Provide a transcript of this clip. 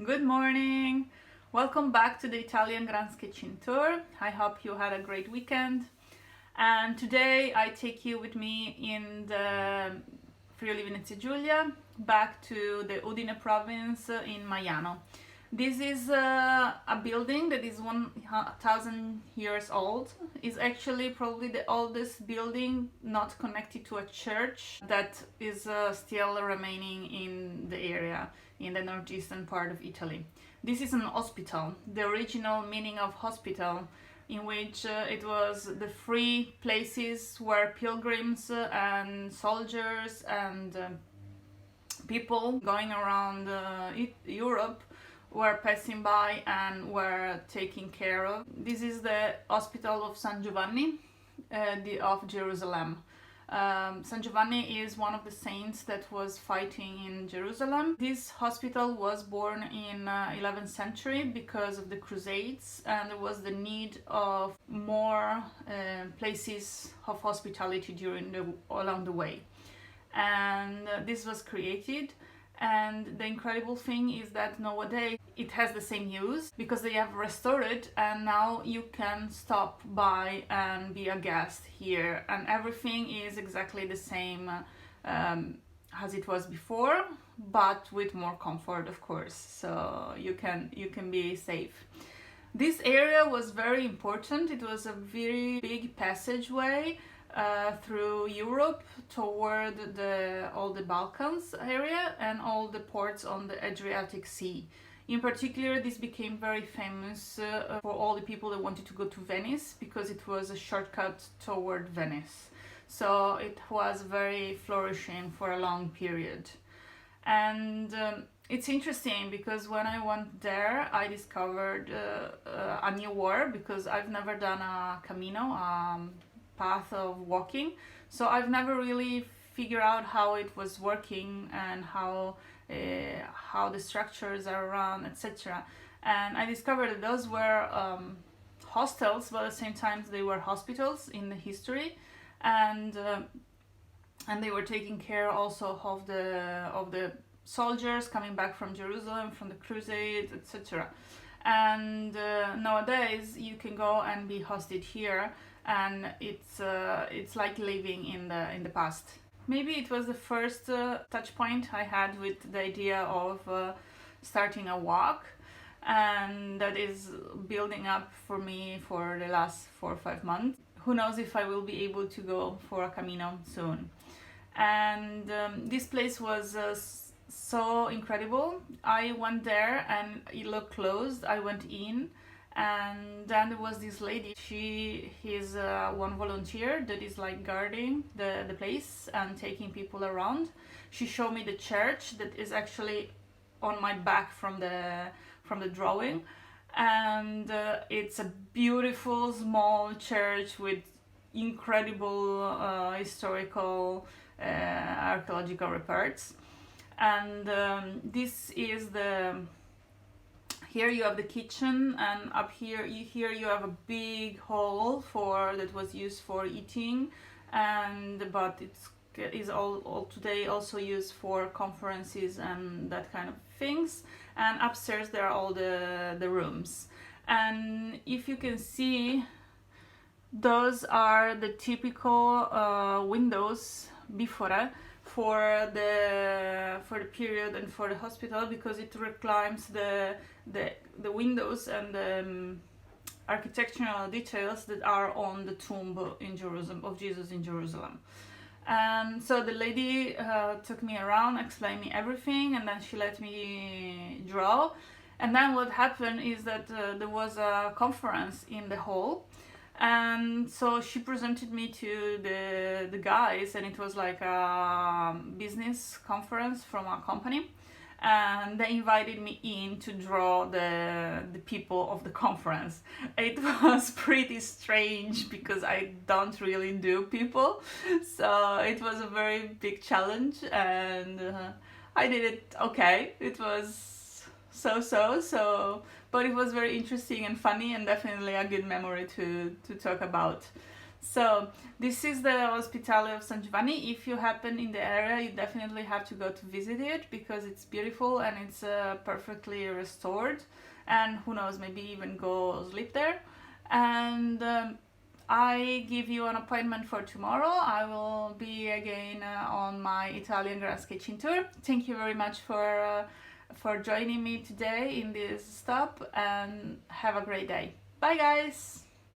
Good morning! Welcome back to the Italian Grand Kitchen Tour. I hope you had a great weekend. And today I take you with me in the Friuli Venezia Giulia, back to the Udine province in Majano. This is a building that is 1,000 years old. It's actually probably the oldest building not connected to a church that is still remaining in the area, in the northeastern part of Italy. This is an hospital, the original meaning of hospital, in which it was the free places where pilgrims and soldiers and people going around Europe were passing by and were taken care of. This is the Hospital of San Giovanni of Jerusalem. San Giovanni is one of the saints that was fighting in Jerusalem. This hospital was born in 11th century because of the Crusades, and there was the need of more places of hospitality along the way. And this was created. And the incredible thing is that nowadays it has the same use because they have restored it, and now you can stop by and be a guest here, and everything is exactly the same as it was before, but with more comfort, of course, so you can be safe. This area was very important. It was a very big passageway through Europe toward all the Balkans area and all the ports on the Adriatic Sea. In particular, this became very famous for all the people that wanted to go to Venice, because it was a shortcut toward Venice. So it was very flourishing for a long period. And it's interesting because when I went there, I discovered a new word, because I've never done a Camino, path of walking, so I've never really figured out how it was working and how the structures are around, etc. And I discovered that those were hostels, but at the same time they were hospitals in the history, and they were taking care also of the soldiers coming back from Jerusalem, from the Crusades, etc. And nowadays you can go and be hosted here, and it's like living in the past. Maybe it was the first touch point I had with the idea of starting a walk, and that is building up for me for the last 4 or 5 months. Who knows if I will be able to go for a Camino soon. And this place was so incredible. I went there and it looked closed. I went in, and then there was this lady. He's one volunteer that is like guarding the place and taking people around. She showed me the church that is actually on my back from the drawing, and it's a beautiful small church with incredible historical archaeological reports. And this is here you have the kitchen, and up here you have a big hall that was used for eating, but it is all today also used for conferences and that kind of things. And upstairs there are all the rooms, and if you can see, those are the typical windows before for the period and for the hospital, because it reclaims the windows and the architectural details that are on the tomb in Jerusalem of Jesus in Jerusalem. And so the lady took me around, explained me everything, and then she let me draw. And then what happened is that there was a conference in the hall, and so she presented me to the guys, and it was like a business conference from a company, and they invited me in to draw the people of the conference. It was pretty strange because I don't really do people, so it was a very big challenge, and I did it okay. It was but it was very interesting and funny, and definitely a good memory to talk about. So this is the Hospitale of San Giovanni. If you happen in the area, you definitely have to go to visit it because it's beautiful and it's perfectly restored. And who knows, maybe even go sleep there. And I give you an appointment for tomorrow. I will be again on my Italian grand sketching tour. Thank you very much for joining me today in this stop, and have a great day. Bye guys!